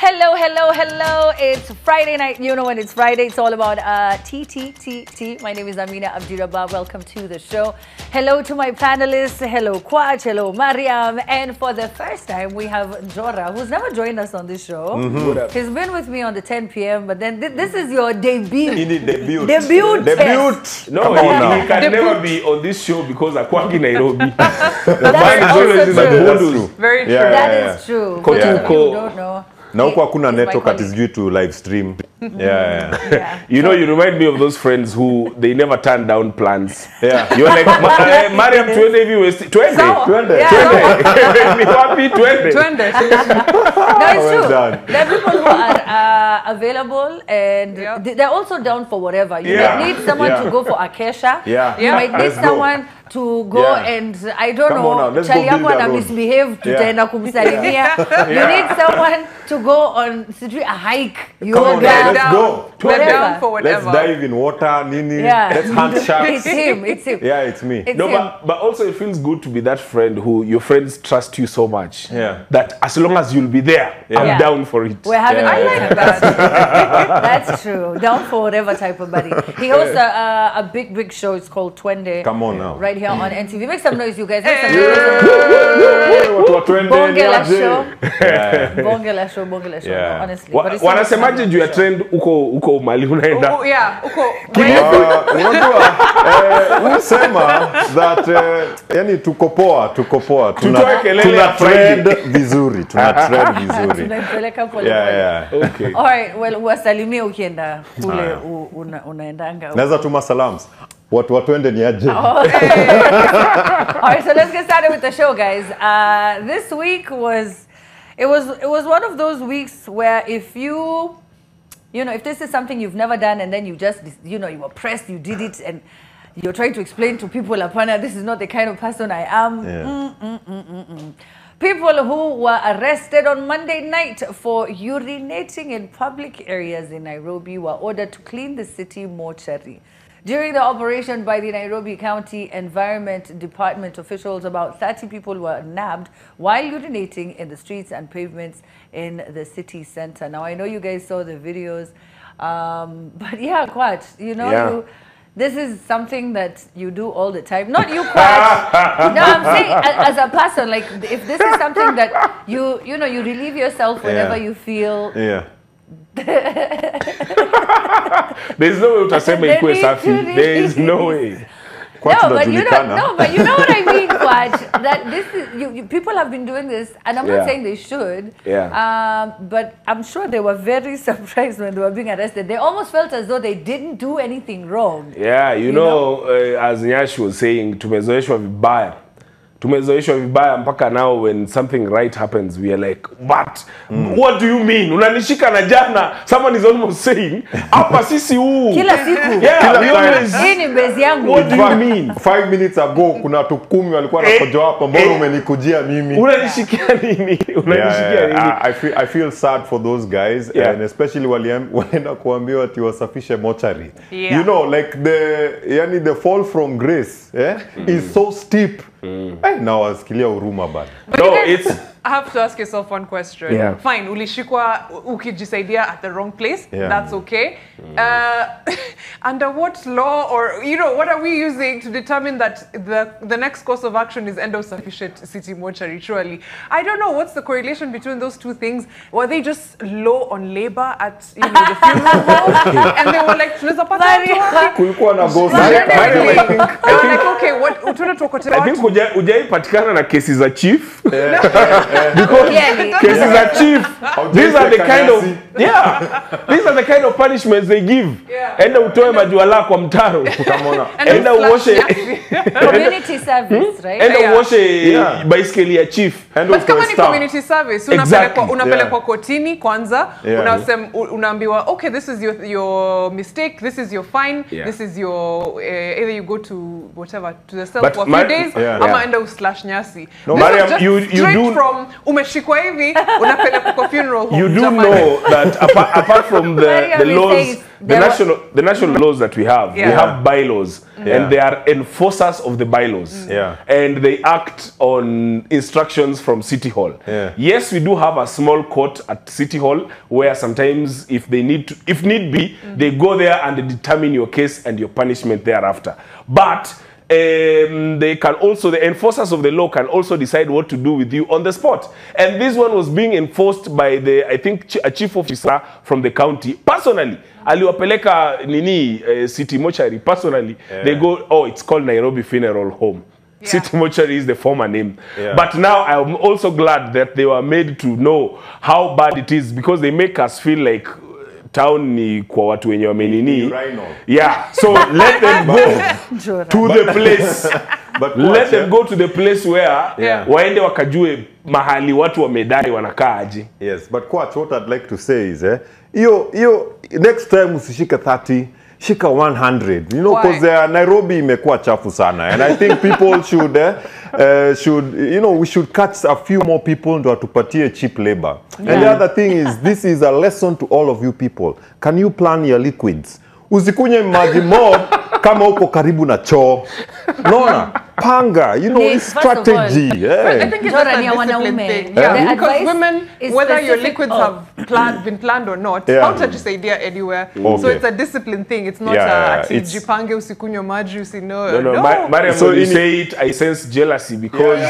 Hello, hello, hello. It's Friday night. You know when it's Friday, it's all about TTTT. My name is Amina Abdirabab. Welcome to the show. Hello to my panelists. Hello, Kwach. Hello, Mariam. And for the first time, we have Jora, who's never joined us on this show. He's been with me on the 10 p.m., but then this is your debut. Debut. No, he can never be on this show because I quack in Nairobi. That's also true. Very true. That is true. For those of you who don't know. Na huko hakuna network atizijui to live stream. You know, you remind me of those friends who they never turn down plans. Yeah. You're like, Mariam, 20 hivi West 20. 20. Ni wapi 20? 20. No, it's true. There are people who are available and they're also down for whatever. You might need someone to go for Akesha. You might need someone to go and I don't know, chali yako ana misbehave tutaenda kumsalimia. You need someone to go on a hike, yoga. Let's go. We're down for whatever. Let's dive in water, Nini. Let's hunt sharks. It's him. Yeah, it's me. No, but also it feels good to be that friend who your friends trust you so much that as long as you'll be there, I'm down for it. We're having I like that. That's true. Down for whatever type of buddy. He hosts a big show. It's called Twende. Come on now. Right here on NTV. Make some noise, you guys. Make some noise. Bongela show. No, honestly. Wanasemaje juu ya trend uko mali unaenda? Uko. Unasema that yani tuko poa. Tuna trend vizuri. Tunapeleka pole. Okay. All right, well, wasalimie ukienda kule unaendanga. Naweza tuma salams. Watu watuende ni aje. All right, so let's get started with the show, guys. This week was one of those weeks where if if this is something you've never done and then you just, you were pressed, you did it, and you're trying to explain to people, Apana, this is not the kind of person I am. People who were arrested on Monday night for urinating in public areas in Nairobi were ordered to clean the city mortuary. During the operation by the Nairobi County Environment Department officials, about 30 people were nabbed while urinating in the streets and pavements in the city center. Now, I know you guys saw the videos, but yeah, Kwach, this is something that you do all the time. Not you, Kwach. No, I'm saying as a person, like if this is something that you relieve yourself whenever you feel. There's no way utasema ikuwe safi. There is no way. No, but you know what I mean, Kwach. That this is people have been doing this, and I'm not saying they should. But I'm sure they were very surprised when they were being arrested. They almost felt as though they didn't do anything wrong. Yeah, you know, as Nyash was saying, tumezoeshwa vibaya. Tumezoeshwa vibaya mpaka now when something right happens we are like, what do you mean? Unanishika na jana. Someone is almost saying, hapa sisi huu. Kila siku. Hii ni base yangu. What do you mean? 5 minutes ago kuna watu 10 walikuwa wanakojoa hapa, mbona umenikujia mimi? Unanishikia nini? I feel sad for those guys and especially walienda kuambiwa ati wasafishe mortuary. You know, like the fall from grace is so steep. Now wasikilia huruma bana. No, it's I have to ask yourself one question. Fine, ulishikwa ukijisaidia at the wrong place. That's okay. Under what law or what are we using to determine that the next course of action is end of sufficient city mortuary? Surely, I don't know what's the correlation between those two things. Were they just low on labor at the funeral home, and they were like, tunaweza pata kulikuwa na boss. Like, okay, what utuna tukote I think hujaipatikana na kesi za chief. Because cases are chief. These are the kind of punishments they give. Enda utoe majuala kwa mtaro. Enda uoshe community service, right? Enda uoshe baiskeli ya chief. But kama ni community service, unapelekwa kotini kwanza, unaambiwa, okay, this is your mistake, this is your fine, this is your either you go to whatever to the cell for a few days, ama enda uslash nyasi. No, Mariam, you do from from umeshikwa hivi unapeleka kwa funeral home. You do know that apart from the laws, the national laws that we have bylaws, and they are enforcers of the bylaws, and they act on instructions from City Hall. Yes, we do have a small court at City Hall where sometimes if need be, they go there and determine your case and your punishment thereafter. But they can also, the enforcers of the law can also decide what to do with you on the spot. And this one was being enforced by I think a chief officer from the county personally. Aliwapeleka city mortuary personally. They go, oh, it's called Nairobi Funeral Home. City mortuary is the former name. But now I'm also glad that they were made to know how bad it is, because they make us feel like town ni kwa watu wenye wamenini. So let them go to the place. Let them go to the place where waende wakajue mahali watu wamedai wanakaa aje. Yes, but coach, what I'd like to say is next time usishike 30, shika 100, you know, because Nairobi imekuwa chafu sana, and I think people should we should catch a few more people ndo atupatie cheap labor. And the other thing is, this is a lesson to all of you people. Can you plan your liquids? Usikunye maji mob kama uko karibu na choo. Nona, panga, you know, strategy. I think it's a discipline thing. Because women, whether your liquids have been planned or not, hautajisaidia anywhere. So it's a discipline thing. It's not jipange usikunywe maji usino. No. Mariam, so when you say it, I sense jealousy, because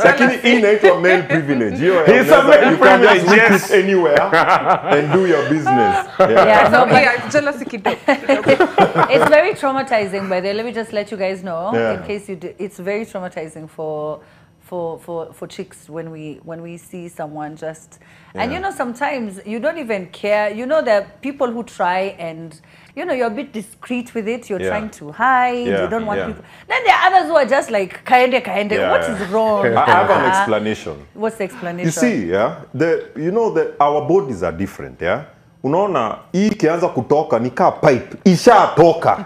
Lakini inaitwa male privilege. He's a male privilege, yes. Anywhere and do your business. Jealousy kidogo. It's very traumatizing, by the way. Let me just let you guys know, in case you do, it's very traumatizing for chicks when we see someone just, and you know, sometimes you don't even care. You know, there are people who try and, you know, you're a bit discreet with it. You're trying to hide. You don't want people. Then there are others who are just like, kaende. What is wrong? I have an explanation. What's the explanation? You see, our bodies are different, Unaona, hii kianza kutoka ni ka pipe, ishatoka.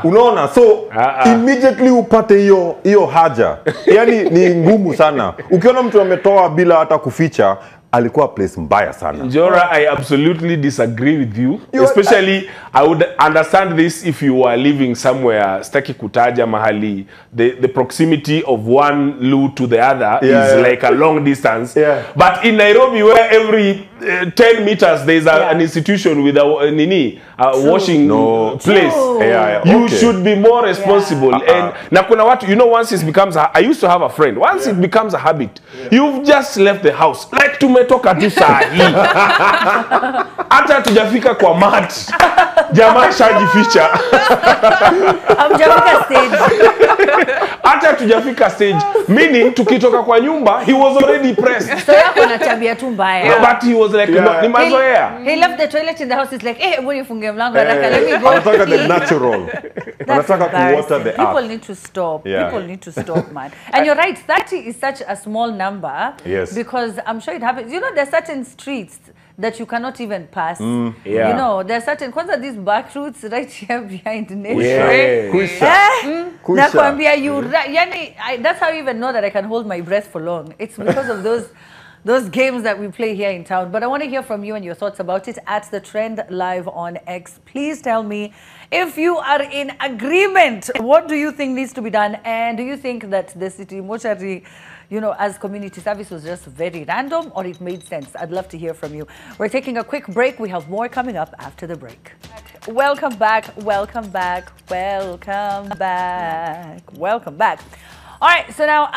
Unaona, so immediately upate hiyo haja. Yani ni ngumu sana. Ukiona mtu ametoa bila hata kuficha, alikuwa place mbaya sana. Jora, I absolutely disagree with you. Especially, I would understand this if you were living somewhere, staki kutaja mahali, the proximity of one loo to the other is like a long distance. But in Nairobi, where every 10 meters there is an institution with a washing place, you should be more responsible. And na kuna watu, you know, once it becomes I used to have a friend, once it becomes a habit, you've just left the house like tumetoka tu saa hii. Hata tujafika kwa mat, jamaa shajificha. Hamjafika stage. Hata tujafika stage, meaning tukitoka kwa nyumba, he was already pressed. So yako na tabia tu mbaya. But he was like, ni mazoea. He left the toilet in the house. It's like, hebu nifunge mlango haraka, let me go. Anataka the natural. Anataka ku water the earth. People need to stop. People need to stop, man. And you're right, 30 is such a small number. Yes. Because I'm sure it happens. You know, there's certain streets that you cannot even pass. You know, there are certain, kwanza these back routes right here behind Nation. Nakwambia that's how you even know that I can hold my breath for long. It's because of those games that we play here in town. But I want to hear from you and your thoughts about it at The Trend Live on X. Please tell me if you are in agreement. What do you think needs to be done? And do you think that the city mortuary, you know, as community service was just very random, or it made sense? I'd love to hear from you. We're taking a quick break. We have more coming up after the break. Welcome back. Welcome back. Welcome back. Welcome back. All right, so now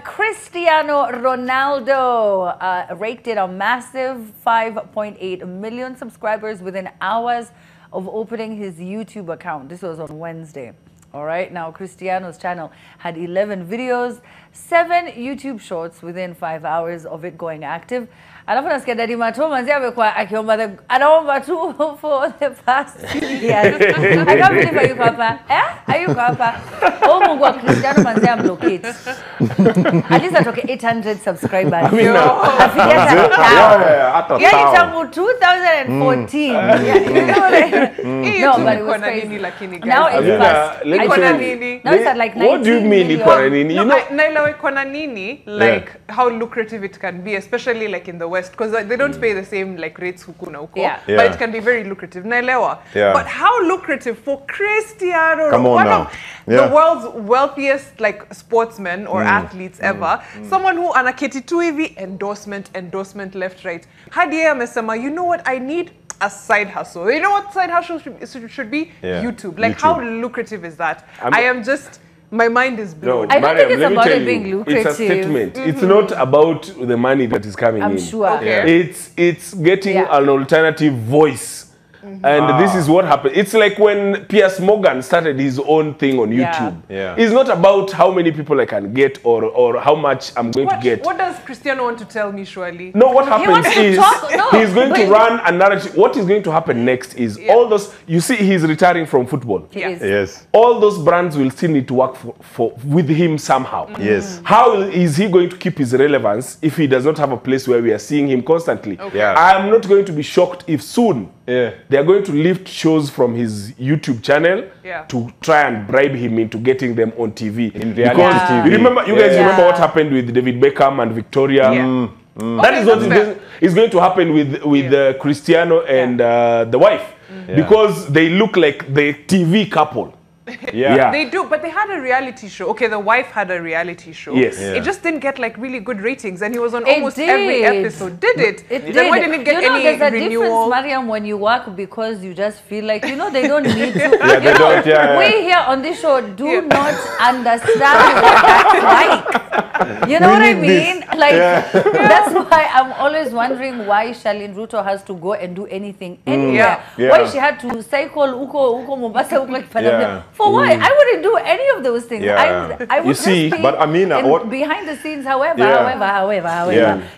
Cristiano Ronaldo raked in a massive 5.8 million subscribers within hours of opening his YouTube account. This was on Wednesday. All right, now Cristiano's channel had 11 videos, 7 YouTube shorts within 5 hours of it going active. Alafu nasikia Daddy Mato manzi amekuwa akiomba anaomba tu for the past 2 years. I can't believe ayuko hapa. Ayuko hapa. Oh Mungu wa Cristiano manzi amlocate. At least atoke 800 subscribers. Afikia hata. Yeah, tangu 2014. No, but it was crazy. Now it's past. iko na nini? Now it's at like 19 What do you mean iko na nini? You know, naelewa iko na nini, like how lucrative it can be, especially like in the West, because they don't pay the same like rates huku na huko, but it can be very lucrative. Naelewa. But how lucrative for Cristiano, one of the world's wealthiest like sportsmen or athletes ever, someone who anaketi tu hivi endorsement left right. Hadi yeye amesema, you know what, I need a side hustle. You know what side hustle should be? YouTube. Like, how lucrative is that? I am just, my mind is blown. No, I don't think it's about it being lucrative. It's a statement. It's not about the money that is coming in. I'm sure. It's getting an alternative voice. And this is what happened. It's like when Piers Morgan started his own thing on YouTube. It's not about how many people I can get or how much I'm going to get. What does Cristiano want to tell me, surely? No, what happens is he's going to run a narrative. What is going to happen next is all those, you see, he's retiring from football. Yes. All those brands will still need to work with him somehow. Yes. How is he going to keep his relevance if he does not have a place where we are seeing him constantly? I'm not going to be shocked if soon they are going to lift shows from his YouTube channel to try and bribe him into getting them on TV. In reality TV. You remember, you guys remember what happened with David Beckham and Victoria? That is what is going to happen with Cristiano and the wife. Because they look like the TV couple. They do, but they had a reality show. Okay, the wife had a reality show. It just didn't get like really good ratings, and he was on almost every episode. Did it? Then why didn't it get any there's a renewal? difference, Mariam, when you work because you just feel like, you know, they don't need to. We here on this show do not understand what that's like. You know what I mean? Like, that's why I'm always wondering why Charlene Ruto has to go and do anything anywhere. Why she had to cycle uko Mombasa, uko for what? I wouldn't do any of those things. I would see, but Amina, behind the scenes, however,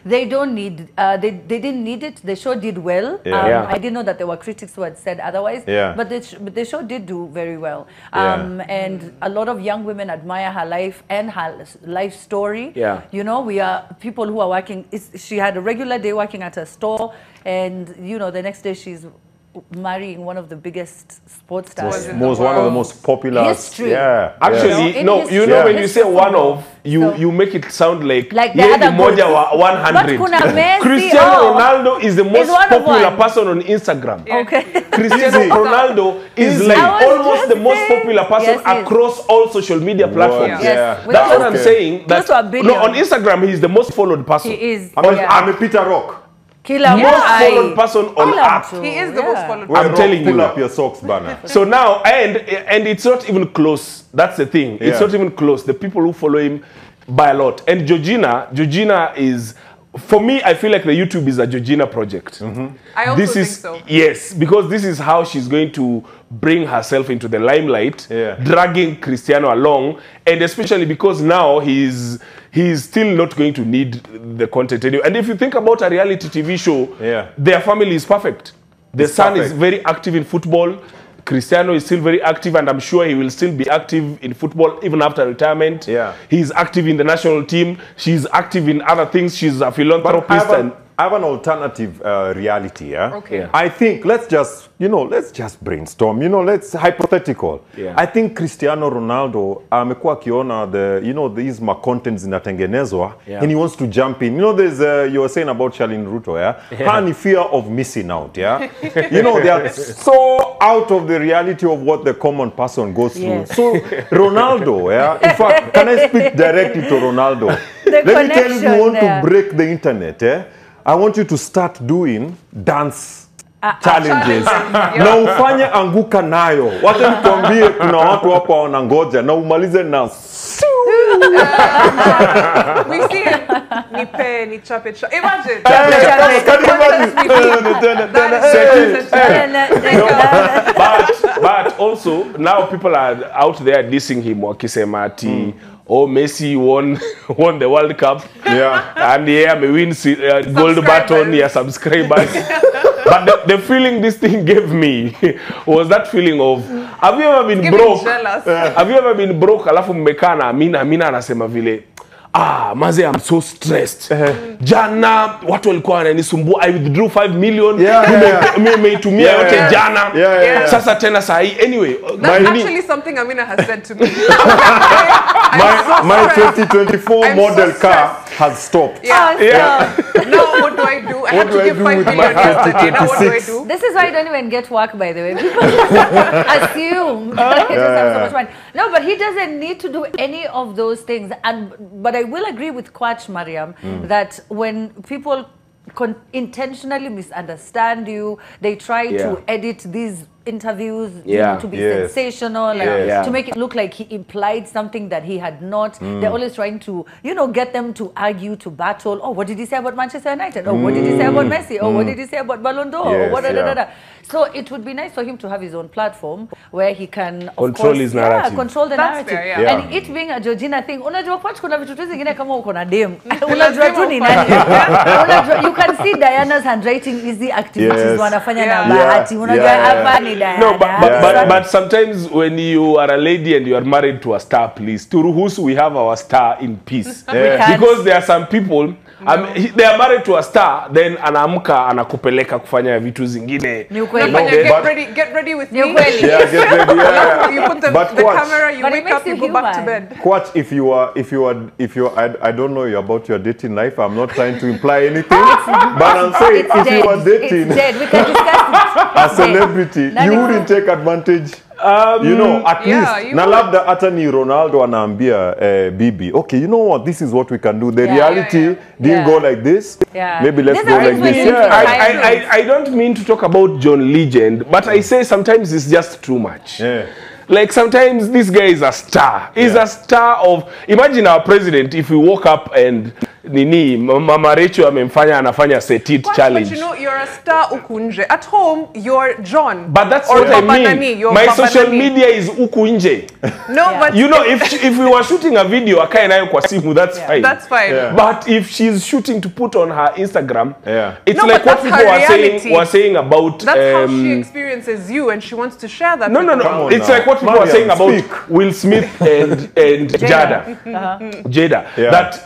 they don't need, they didn't need it. The show did well. I didn't know that there were critics who had said otherwise. But the show did do very well. And a lot of young women admire her life and her life story. You know, we are people who are working. She had a regular day working at a store, and you know, the next day she's marrying one of the biggest sports stars. One of the most popular. History. Actually, no, you know, when you say one of, you make it sound like the other moja wa 100. Cristiano Ronaldo is the most popular person on Instagram. Cristiano Ronaldo is like almost the most popular person across all social media platforms. That's what I'm saying. That on Instagram, he's the most followed person. He is. I'm a Peter Rock. Most followed person on earth. He is the most followed. I'm telling you. Pull up your socks, banner. So now, and it's not even close. That's the thing. It's not even close. The people who follow him by a lot. And Georgina is, for me, I feel like the YouTube is a Georgina project. I also think so. Yes, because this is how she's going to bring herself into the limelight, dragging Cristiano along, and especially because now he's still not going to need the content anymore. And if you think about a reality TV show, their family is perfect. The son is very active in football. Cristiano is still very active, and I'm sure he will still be active in football even after retirement. He's active in the national team. She's active in other things. She's a philanthropist. I have an alternative reality. I think let's just brainstorm. Let's hypothetical. I think Cristiano Ronaldo amekuwa akiona these contents zinatengenezwa and he wants to jump in. There's you were saying about Charlene Ruto, Her fear of missing out, they are so out of the reality of what the common person goes through. So Ronaldo, in fact, can I speak directly to Ronaldo? Let me tell you, if you want to break the internet, I want you to start doing dance challenges. Na ufanye anguka nayo. Wacha nikwambie kuna watu hapa wanangoja na umalize na we see him. Ni chape. Imagine. But also now people are out there dissing him wakisema ati Messi won the World Cup. And may win gold button, subscribers. But the feeling this thing gave me was that feeling of, have you ever been broke? Have you ever been broke? Alafu mmekaa na Amina anasema vile, maze I'm so stressed. Jana watu walikuwa wananisumbua, I withdrew 5 million. Nimeitumia yote jana. Sasa tena saa hii. Anyway, that's actually something Amina has said to me. My 2024 model car has stopped. Now what do I do? I have to give 5 million yesterday. Now what do I do? This is why I don't even get work, by the way. People assume that he just has so much money. No, but he doesn't need to do any of those things. But I will agree with Kwach Mariam that when people intentionally misunderstand you, they try to edit these interviews to be sensational and to make it look like he implied something that he had not. They're always trying to, get them to argue, to battle. Oh, what did he say about Manchester United? Oh, what did he say about Messi? Oh, what did he say about Ballon d'Or? Yes, what So it would be nice for him to have his own platform where he can control his narrative. Control the narrative. Fair, And it being a Georgina thing, unajua Kwach kuna vitu zingine kama uko na dem. Unajua tu ni nani. You can see Diana's handwriting easy activities wanafanya na Bahati. Unajua hapa ni Diana. No, but sometimes when you are a lady and you are married to a star, please, turuhusu we have our star in peace. Because there are some people, they are married to a star, then anaamka anakupeleka kufanya vitu zingine. Get ready with me. Get ready. You put the camera, you wake up, you go back to bed. Kwach, if you are, I don't know about your dating life. I'm not trying to imply anything, but I'm saying if you are dating we can discuss it. a celebrity, you wouldn't take advantage. At least na labda hata ni Ronaldo anaambia Bibi, okay, you know what, this is what we can do. The reality didn't go like this. Maybe let's go like this. I don't mean to talk about John Legend, but I say sometimes it's just too much. Like sometimes this guy is a star. He's a star of, imagine our president if we woke up and Mama Rachel amemfanya anafanya set-it challenge. But you're a star ukunje. At home, you're John. But that's what I mean. My social media is ukunje. No, but if we were shooting a video, akae nayo kwa simu, that's fine. That's fine. But if she's shooting to put on her Instagram, it's no, like what people were saying about. That's how she experiences you, and she wants to share that. No. It's like what people are saying about Will Smith and Jada. Jada. That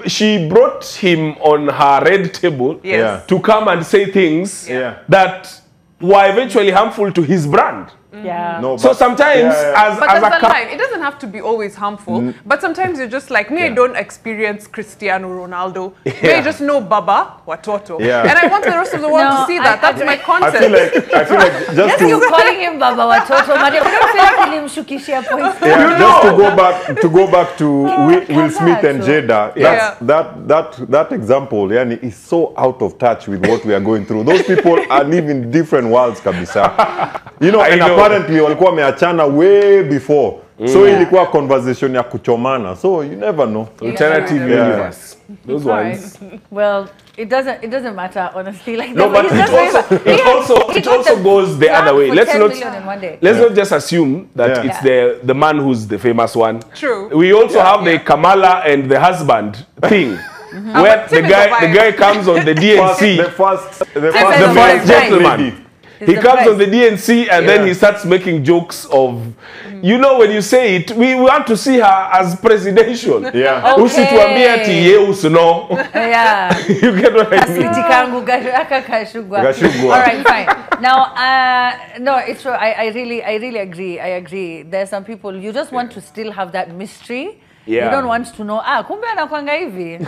she brought him on her red table to come and say things that were eventually harmful to his brand. So sometimes as a line, it doesn't have to be always harmful, but sometimes you're just like me. I don't experience Cristiano Ronaldo. I just know Baba Watoto, and I want the rest of the world to see that. That's my content. I feel like just you calling him Baba Watoto, but I don't feel like nilimshukishia points. Just to go back to Will Smith and Jada. That example, yani, is so out of touch with what we are going through. Those people are living different worlds, kabisa. Apparently walikuwa wameachana way before. So ilikuwa conversation ya kuchomana. So you never know. Alternative universe. Those ones. Well, it doesn't matter honestly. Like no, but it also goes the other way. Let's not just assume that it's the man who's the famous one. True. We also have the Kamala and the husband thing. Where the guy comes on the DNC. The first gentleman. He comes on the DNC and then he starts making jokes of, when you say it, we want to see her as presidential. Usituambie ati ye usuno. You get what I mean? All right, fine. Now, no, it's true. I really agree. I agree. There's some people, you just want to still have that mystery. You don't want to know, kumbe anakuanga hivi.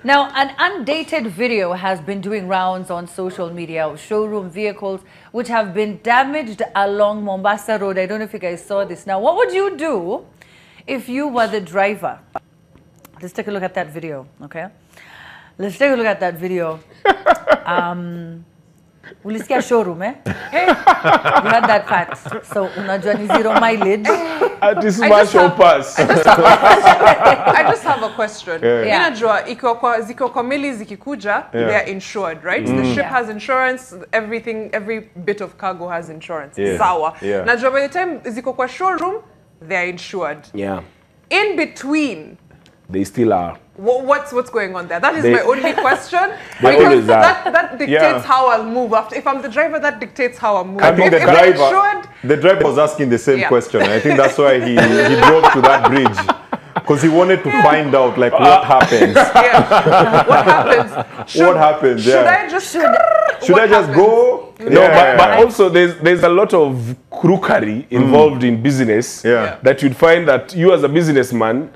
Now, an undated video has been doing rounds on social media of showroom vehicles which have been damaged along Mombasa Road. I don't know if you guys saw this. Now, what would you do if you were the driver? Let's take a look at that video, okay? Let's take a look at that video. Ulisikia showroom, eh? You had that part. So, unajua ni 0 mileage. I just have a question. Inajua, ziko kwa meli zikikuja, they are insured, right? The ship has insurance, every bit of cargo has insurance. Sawa. Najua, by the time ziko kwa showroom, they are insured. In between, they still are. What's going on there? That is my only question. Because that dictates how I'll move after. If I'm the driver, that dictates how I'll move. I think the driver was asking the same question. I think that's why he drove to that bridge. Because he wanted to find out like what happens. Yeah. What happens? What happens? Should I just should I just go? No, but also there's a lot of crookery involved in business that you'd find that you as a businessman,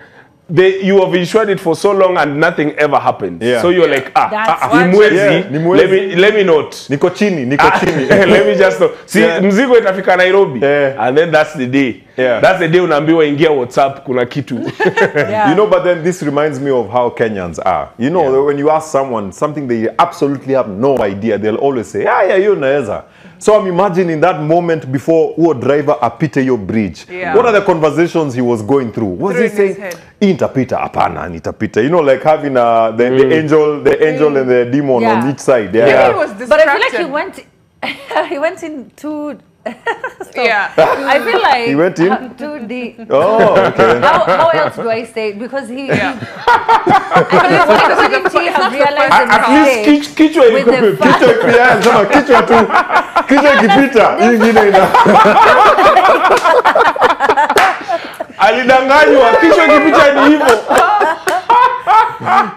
you have insured it for so long and nothing ever happened. So you're like, let me not. Niko chini. Let me just know. See, mzigo itafika Nairobi. And then that's the day. That's the day unaambiwa ingia WhatsApp kuna kitu. You know, but then this reminds me of how Kenyans are. You know, when you ask someone something they absolutely have no idea, they'll always say, you naweza. So I'm imagining that moment before who driver apite your bridge. What are the conversations he was going through? Was he saying, "Intapita, apana, nitapita"? You know, like having the angel and the demon on each side. He was distracted. But I feel like he went in too. I feel like he went in too deep. Oh, okay. How else do I say it? Because he I couldn't have realized at least kichwa with the fact kichwa kipita ingine ina alidanganywa kichwa kipita ni hivyo.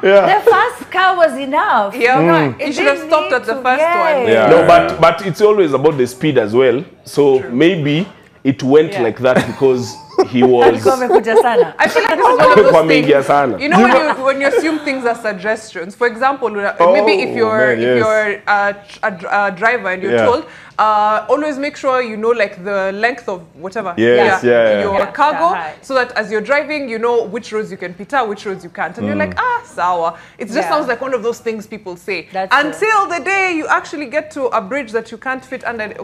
The first car was enough. You should have stopped at the first one. No, but it's always about the speed as well. So maybe it went like that because he was. I feel like this is one of those things. You know, when you assume things are suggestions. For example, maybe if you're a driver and you're told, always make sure you know like the length of whatever your cargo, so that as you're driving, you know which roads you can pita, which roads you can't, and you're like, sawa. It just sounds like one of those things people say until the day you actually get to a bridge that you can't fit under. And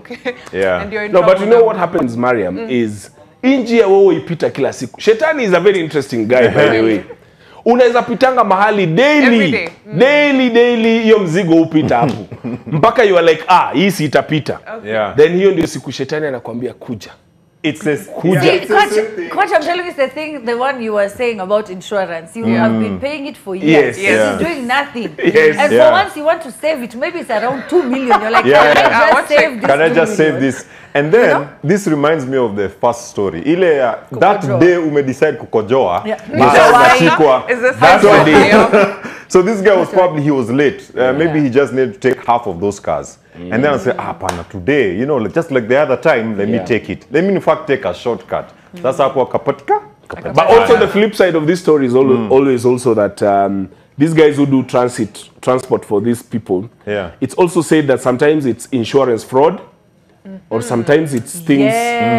you're in trouble. But you know what happens, Mariam, is injia wewe ipita kila siku. Shetani is a very interesting guy, by the way. Unaweza pitanga mahali daily hiyo mzigo upita hapo. Mpaka you are like, hii si itapita. Then hiyo ndio siku shetani anakuambia kuja. It's this. Coach, I'm telling you, it's the one you were saying about insurance. You have been paying it for years. It's doing nothing. And for once you want to save it, maybe it's around 2 million. You're like, can I just save this? And then this reminds me of the first story. That day ume decide kukojoa. That's the day. So this guy was probably, he was late. Maybe he just needed to take half of those cars. And then I said, pana, today, you know, just like the other time, let me take it. Let me in fact take a shortcut. That's how kapatka. But also the flip side of this story is always also that these guys who do transport for these people, it's also said that sometimes it's insurance fraud. Or sometimes it's things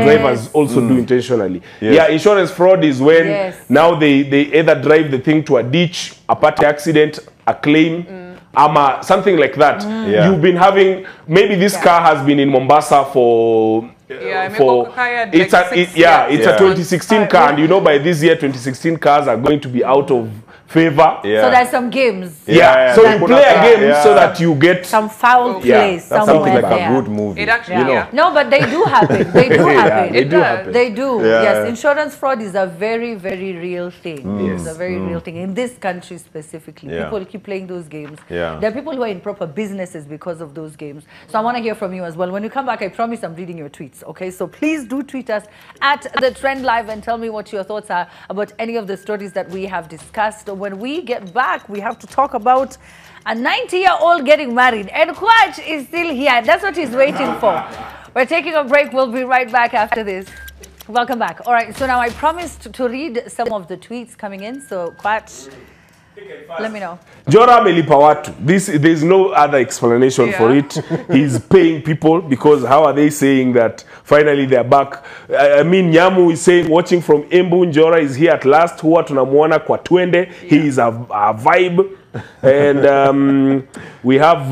drivers also do intentionally. Insurance fraud is when now they either drive the thing to a ditch, a party accident, a claim, something like that. You've been having, maybe this car has been in Mombasa for it's a 2016 car, and you know by this year 2016 cars are going to be out of favor. So there's some games. So you play a game so that you get some foul play something like a good movie. It actually, No, but they do happen. They do happen. They do. Yes, insurance fraud is a very, very real thing. It's a very real thing in this country specifically. People keep playing those games. There are people who are in proper businesses because of those games. So I want to hear from you as well. When you come back, I promise I'm reading your tweets. Okay, so please do tweet us at The Trend Live and tell me what your thoughts are about any of the stories that we have discussed. When we get back, we have to talk about a 90-year-old getting married. And Kwach is still here. That's what he's waiting for. We're taking a break. We'll be right back after this. Welcome back. All right, so now I promised to read some of the tweets coming in. So, Kwach, let me know. Jora amelipa watu. There's no other explanation for it. He's paying people because how are they saying that finally they're back? I mean, Nyamu is saying watching from Embu, Jora is here at last. Huwa tunamuona kwa twende. He is a vibe. And we have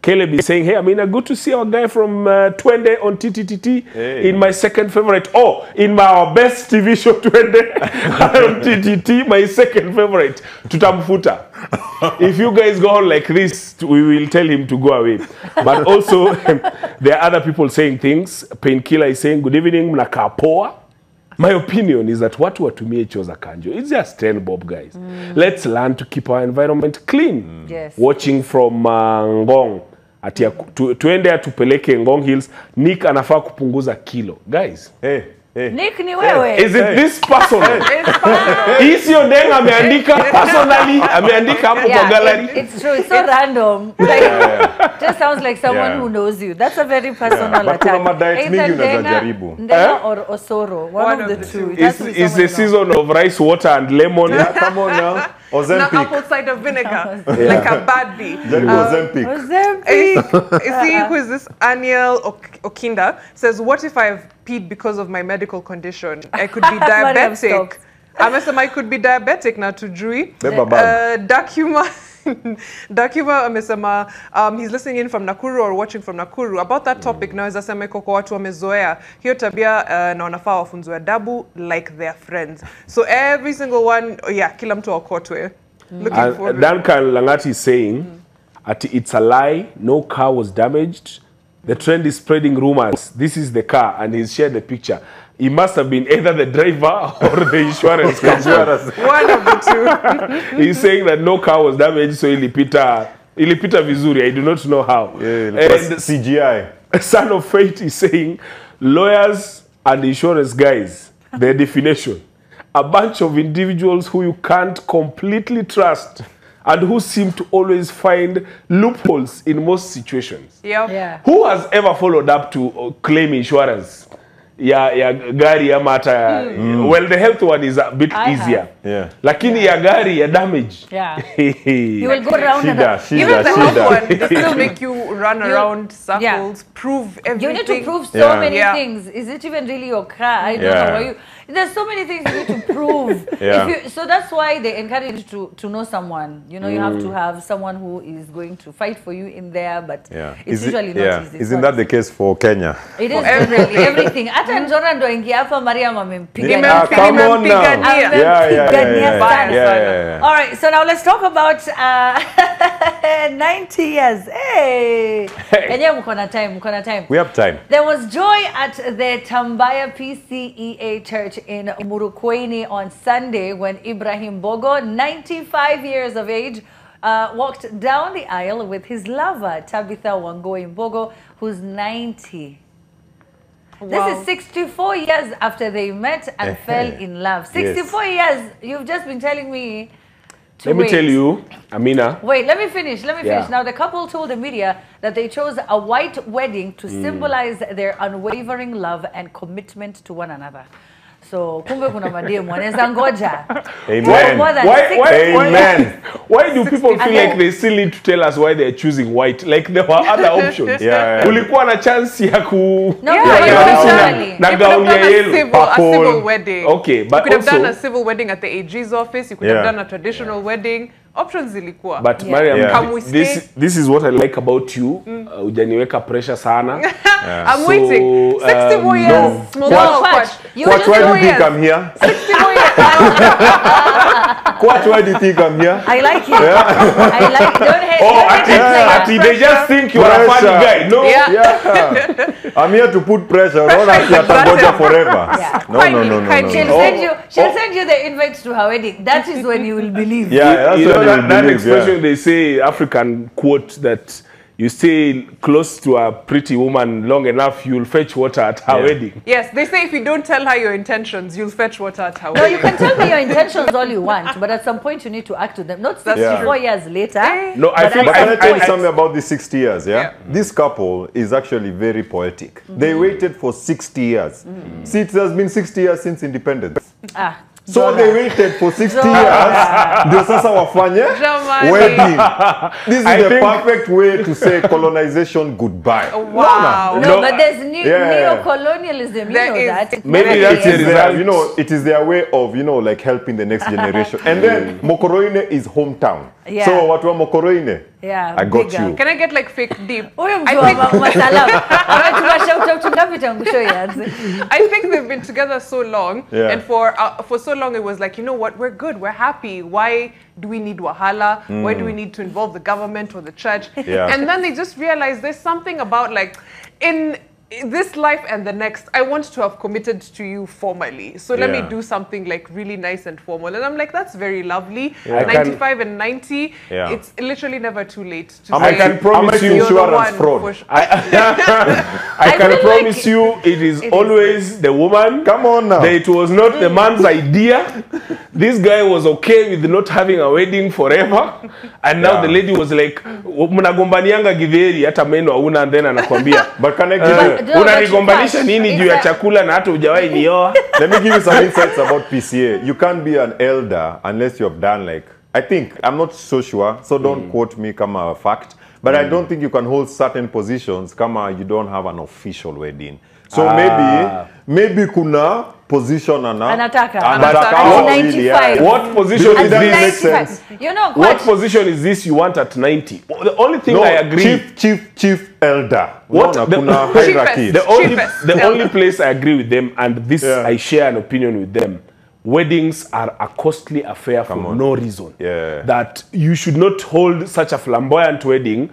Caleb is saying, hey, I mean, good to see our guy from Twende on TTTT in my second favorite. Oh, in our best TV show, Twende on TTT, my second favorite, Tutamfuta. If you guys go on like this, we will tell him to go away. But also, there are other people saying things. Painkiller is saying, good evening, mnakapoa. My opinion is that watu watumie choo za kanjo. It's just 10 bob, guys. Let's learn to keep our environment clean. Yes. Watching from Ngong. ati tuende tupeleke Ngong Hills. Nick anafaa kupunguza kilo. Guys. Nick ni wewe. Is it this personal? Hisi Odeng ameandika personally, ameandika hapo kwa gallery. It's true. It's so random. Like, just sounds like someone who knows you. That's a very personal attack. Kuna diet mingi unaweza jaribu. Ndenga or Osoro. One of the two. It's the season of rice water and lemon. Yeah, come on now. Ozempic. Now apple cider vinegar. Like a bad bee. Ozempic. See who is this? Aniel Okinda says, what if I've peed because of my medical condition? I could be diabetic. I could be diabetic now to Jui. Dakuma amesema he's listening in from Nakuru or watching from Nakuru. About that topic, naweza sema iko kwa watu wamezoea hiyo tabia na wanafaa wafunzwe adabu like their friends. So every single one, kila mtu akotwe. Duncan Langati is saying it's a lie, no car was damaged. The trend is spreading rumors. This is the car, and he's shared the picture. He must have been either the driver or the insurance company. One of the two. He's saying that no car was damaged, so ilipita vizuri. I do not know how. And CGI. Son of Fate is saying, lawyers and insurance guys, their definition, a bunch of individuals who you can't completely trust and who seem to always find loopholes in most situations. Yeah. Who has ever followed up to claim insurance? Ya gari ama hata well, the health one is a bit easier. Lakini ya gari ya damage. You will go around even the health one, they still make you run around circles, prove everything. You need to prove so many things. Is it even really your car? I don't know. There's so many things you need to prove. So that's why they encourage you to know someone. You know, you have to have someone who is going to fight for you in there, but it's usually not easy. Isn't that the case for Kenya? It is definitely everything. Hata Njora ndo ingia hapa Mariam amempiga. Come on now. All right, so now let's talk about 90 years. Hey. Kenya mko na time. We have time. There was joy at the Tambaya PCEA Church in Murukweni on Sunday when Ibrahim Bogo, 95 years of age, walked down the aisle with his lover, Tabitha Wangoi Mbogo, who's 90. Wow. This is 64 years after they met and fell in love. 64 years. You've just been telling me to Let me tell you, Amina. Wait, let me finish. Now, the couple told the media that they chose a white wedding to symbolize their unwavering love and commitment to one another. So, kumbe kuna mademu wanaweza ngoja. Amen. Why do people feel like they still need to tell us why they're choosing white? Like there were other options. Ulikuwa na chance ya ku na gown ya yellow. A civil wedding. Okay, but you could have done a civil wedding at the AG's office. You could have done a traditional wedding. Options zilikuwa. But Mariam, this is what I like about you. Hujaniweka pressure sana. I'm waiting. 60 more years. No. Quach, why do you think I'm here? 60 more years. Quach, why do you think I'm here? I like it. I like it. Don't hate they just think you are a funny guy. No. I'm here to put pressure on Atangoja forever. No. She'll send you the invites to her wedding. That is when you will believe. That expression they say, African quote, that you stay close to a pretty woman long enough, you'll fetch water at her wedding. Yes, they say if you don't tell her your intentions, you'll fetch water at her wedding. No, you can tell me your intentions all you want, but at some point you need to act to them. Not 64 years later. No, I think I tell you something about these 60 years, This couple is actually very poetic. They waited for 60 years. See, it has been 60 years since independence. So they waited for 60 years. Ndio sasa wafanye wedding. This is the perfect way to say colonization goodbye. Wow. No, but there's neo-colonialism. You know that. Maybe that's the result. You know, it is their way of, like helping the next generation. And then Mokoroine is hometown. So what wa Mokoroine? I got you. Can I get like fake deep? I think they've been together so long, and for so long it was like, you know what, we're good, we're happy. Why do we need wahala? Why do we need to involve the government or the church? And then they just realized there's something about like in this life and the next, I want to have committed to you formally. So let me do something like really nice and formal. And I'm like, that's very lovely. 95 and 90, it's literally never too late to I can promise you insurance fraud. I can promise you it is always the woman. Come on now. It was not the man's idea. This guy was okay with not having a wedding forever. And now the lady was like, mnagombanianga githeri hata meno hauna, and then anakwambia. But can I give unanigombanisha nini juu ya chakula na hata hujawahi nioa? Let me give you some insights about PCA. You can't be an elder unless you have done like, I think, I'm not so sure, so don't quote me kama a fact, but I don't think you can hold certain positions kama you don't have an official wedding. So maybe kuna position anataka 95. What position is this? 95. You know what position is this you want at 90? The only thing I agree, chief elder. What kuna hierarchy. The only place I agree with them, and this I share an opinion with them. Weddings are a costly affair for no reason. That you should not hold such a flamboyant wedding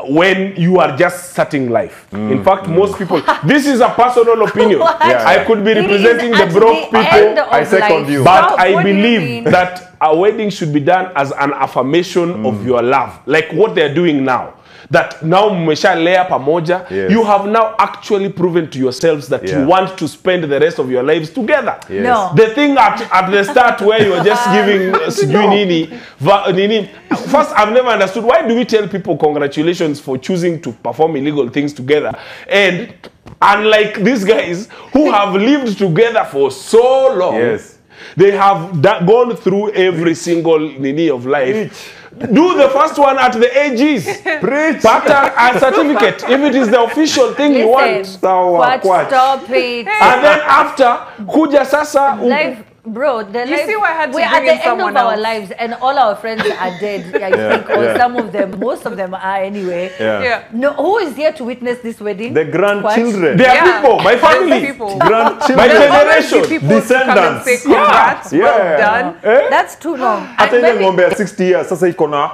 when you are just starting life. In fact, most people, this is a personal opinion. I could be representing the broke people. I second you. But I believe that a wedding should be done as an affirmation of your love. Like what they're doing now. That now mmeshalea pamoja, you have now actually proven to yourselves that you want to spend the rest of your lives together. No. The thing at the start where you are just giving nini. First, I've never understood, why do we tell people congratulations for choosing to perform illegal things together? And unlike these guys who have lived together for so long, they have gone through every single nini of life. Do the first one at the AGs. Pattern a certificate. If it is the official thing you want. Stop it. And then after, kuja sasa. Life, bro, the you life, see why I had to we're bring at the end of our else. lives, and all our friends are dead. I think, or some of them, most of them are anyway. No, who is here to witness this wedding? The grandchildren. They are people, my family, grandchildren, my generation, descendants. Well done. That's too long. Hata ile ngombe 60 years sasa iko na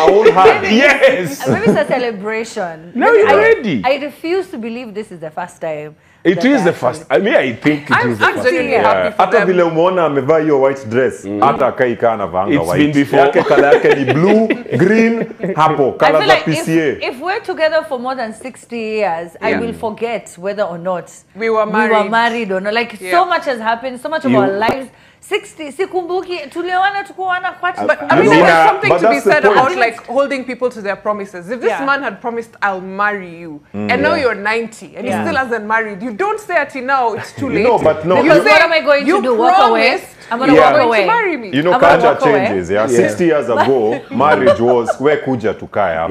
old hand. Yes. Maybe it's a celebration. Now you're ready. I refuse to believe this is the first time. It is the first. I mean, I think it is the first. Hata vile umeona amevaa hiyo white dress, hata kai kana vanga white. It's been before. Yake color yake ni blue, green, hapo color za PCA. If we're together for more than 60 years, I will forget whether or not we were married or not. Like so much has happened, so much of our lives. 60, sikumbuki, tuliwana tukuwana kwati. But I mean, there's something to be said about like holding people to their promises. If this man had promised, I'll marry you, and now you're 90 and he still hasn't married, you don't say it now, it's too late. No, but no. Because what am I going to do? Walk away? I'm going to walk away. To marry me. You know, culture changes. 60 years ago, marriage was where kuja tukae.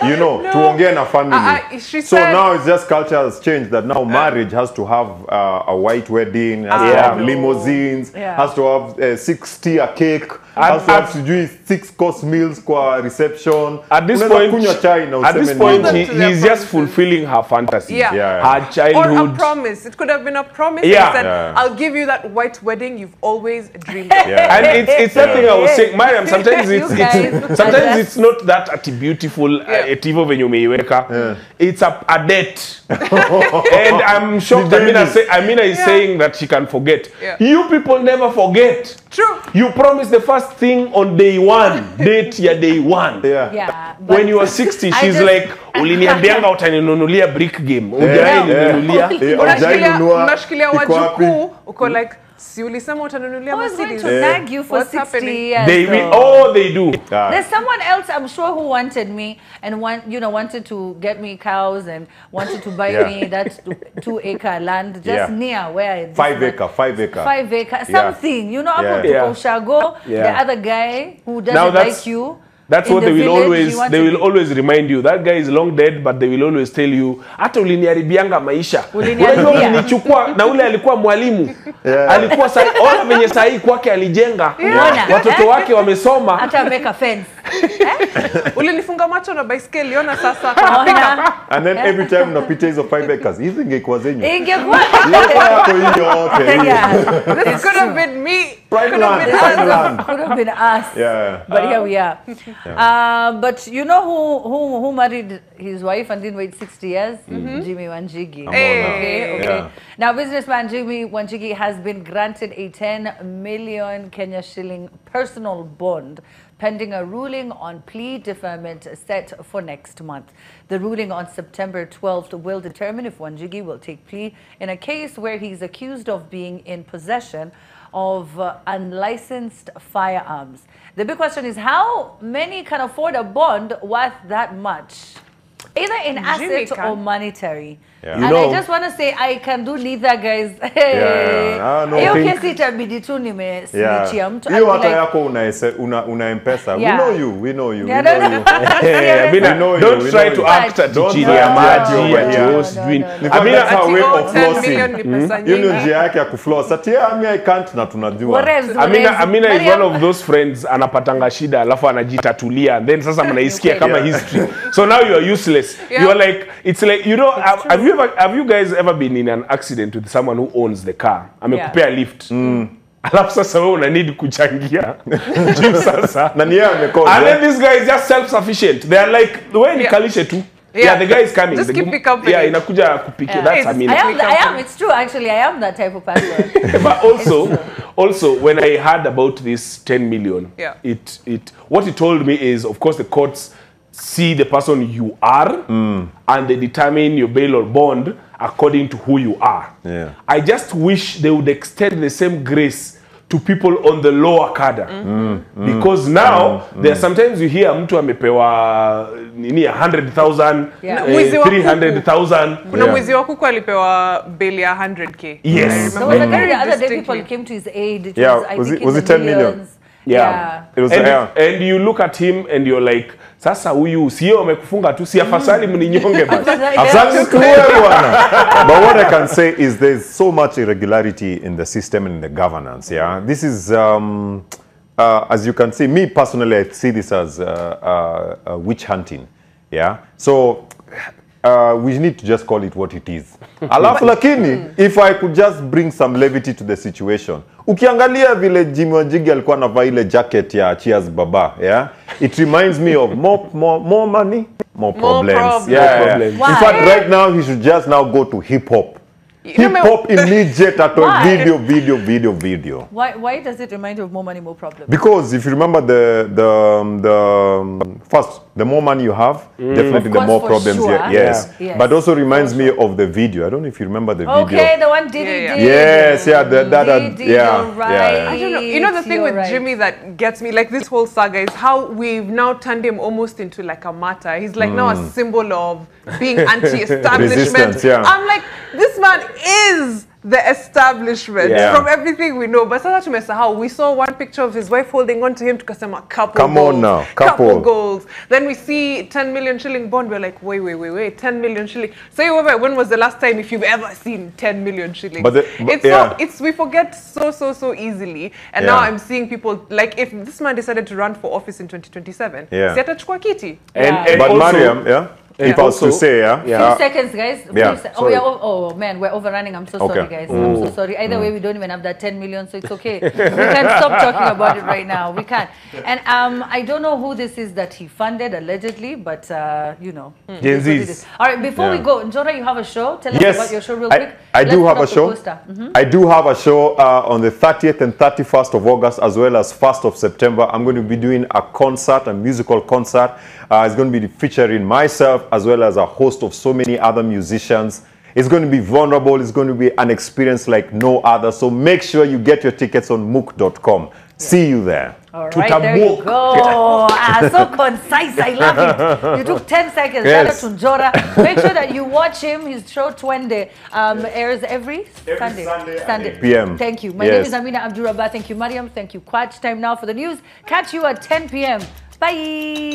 You know, tuongee na family. So now it's just culture has changed that now marriage has to have a white wedding, has to have limousines, has to have 60 a cake, has to have 6-course meals kwa reception. At this point, he's just fulfilling her fantasy. Her childhood. Or a promise. It could have been a promise. He said, I'll give you that white wedding you've always dreamed of. And it's that thing I was saying, Mariam, sometimes it's not that beautiful etivo venye umeiweka. It's a debt. And I'm shocked Amina is saying that she can forget. You people never forget. True. You promise the first thing on day one, date ya day one. When you are 60, she's like, uliniambianga utaninunulia brick game. Ujainunulia. Unashikilia wajukuu, uko like, si ulisema utanunulia Mercedes. To nag you for 60 years. They do. There's someone else I'm sure who wanted me and wanted to get me cows and wanted to buy me that 2-acre land just near where 5 acre something, Ushago, the other guy who doesn't like you. That's what they will always remind you. That guy is long dead, but they will always tell you, hata uliniaribianga maisha. Unajua ulinichukua na ule alikuwa mwalimu. Alikuwa ona venye sahi kwake alijenga. Watoto wake wamesoma. Hata make a fence. Ulinifunga macho na baiskeli, ona sasa tunapika. And then every time unapita hizo 5 acres, hizi ingekuwa zenyu. Ingekuwa. Yako hiyo yote. This could have been me Prime land. Prime land. Could have been us. Yeah. But here we are. But you know who married his wife and didn't wait 60 years? Jimmy Wanjigi. Okay. Yeah. Now, businessman Jimmy Wanjigi has been granted a 10 million Kenya shilling personal bond pending a ruling on plea deferment set for next month. The ruling on September 12th will determine if Wanjigi will take plea in a case where he's accused of being in possession of unlicensed firearms. The big question is how many can afford a bond worth that much? Either in asset or monetary. Yeah. And I just want to say I can do neither, guys. Hiyo kesi itabidi tu nimesnichia mtu. Hiyo hata yako una M-Pesa. We know you. We know you. Don't try to act at chini ya maji. That's our way of flossing. Hiyo ndio njia yake ya kufloss. Ati I can't na tunajua. Amina is one of those friends anapatanga shida alafu anajitatulia then sasa mnaisikia kama history. So now you are useless. You are like, it's like, you know, have you guys ever been in an accident with someone who owns the car? Amekupea lift. Alafu sasa wewe una need kuchangia. Juu sasa. Na ni yeye amekosa. And then this guy is just self-sufficient. They are like, wewe nikalishe tu. Yeah, the guy is coming. Just keep pick up. Yeah, inakuja kupika. That's Amina. I am. It's true. Actually, I am that type of person. But also, when I heard about this 10 million, what it told me is, of course, the courts see the person you are and they determine your bail or bond according to who you are. Yeah. I just wish they would extend the same grace to people on the lower cadre. Because now, there are sometimes you hear mtu amepewa 100,000, 300,000. Kuna mwizi wa kuku alipewa bail ya 100k. Yes. There was a guy the other day people came to his aid. It was it 10 million? Yeah. It was and you look at him and you're like, sasa huyu sio amekufunga tu si afasali mninyonge basi. But what I can say is there's so much irregularity in the system and in the governance. Yeah, this is as you can see, me personally, I see this as witch hunting. Yeah, so we need to just call it what it is. Alafu lakini, if I could just bring some levity to the situation. Ukiangalia vile Jimmy Wanjigi alikuwa anavaa ile jacket ya Cheers Baba, yeah? It reminds me of more money, more problems. Yeah. In fact, right now he should just now go to hip hop. Hip hop immediate at all video. Why does it remind you of more money, more problems? Because if you remember first, the more money you have, definitely the more problems. Sure. Yes. But also reminds me of the video. I don't know if you remember the video. Okay, the one Diddy did. Yes, I don't know. You know the thing with Jimmy that gets me, like this whole saga, is how we've now turned him almost into like a martyr. He's like now a symbol of being anti-establishment. I'm like, this man is the establishment from everything we know. But sasa tumesahau, we saw one picture of his wife holding on to him tukasema couple Come goals. on now, couple goals. Then we see 10 million shilling bond. We're like, wait, 10 million shilling. So when was the last time if you've ever seen 10 million shillings? We forget so easily. And now I'm seeing people, like if this man decided to run for office in 2027, si atachukua kiti. But also, Mariam, if I was to say, few seconds, guys. Oh man, we're overrunning. I'm so sorry, guys. I'm so sorry. Either way, we don't even have that 10 million, so it's okay. We can stop talking about it right now. We can. And I don't know who this is that he funded allegedly, but you know. Gen Zs. All right, before we go, Njora, you have a show. Tell us about your show real quick. I do have a show. I do have a show on the 30th and 31st of August, as well as 1st of September. I'm going to be doing a concert, a musical concert. It's going to be featuring myself as well as a host of so many other musicians. It's going to be vulnerable. It's going to be an experience like no other. So make sure you get your tickets on mook.com. See you there. All right, there you go. So concise. I love it. You took 10 seconds. Shout out to Njora. Make sure that you watch him. His show Twende airs every Sunday. PM. Thank you. My name is Amina Abdurrabba. Thank you, Mariam. Thank you, Kwach. Time now for the news. Catch you at 10 p.m. Bye.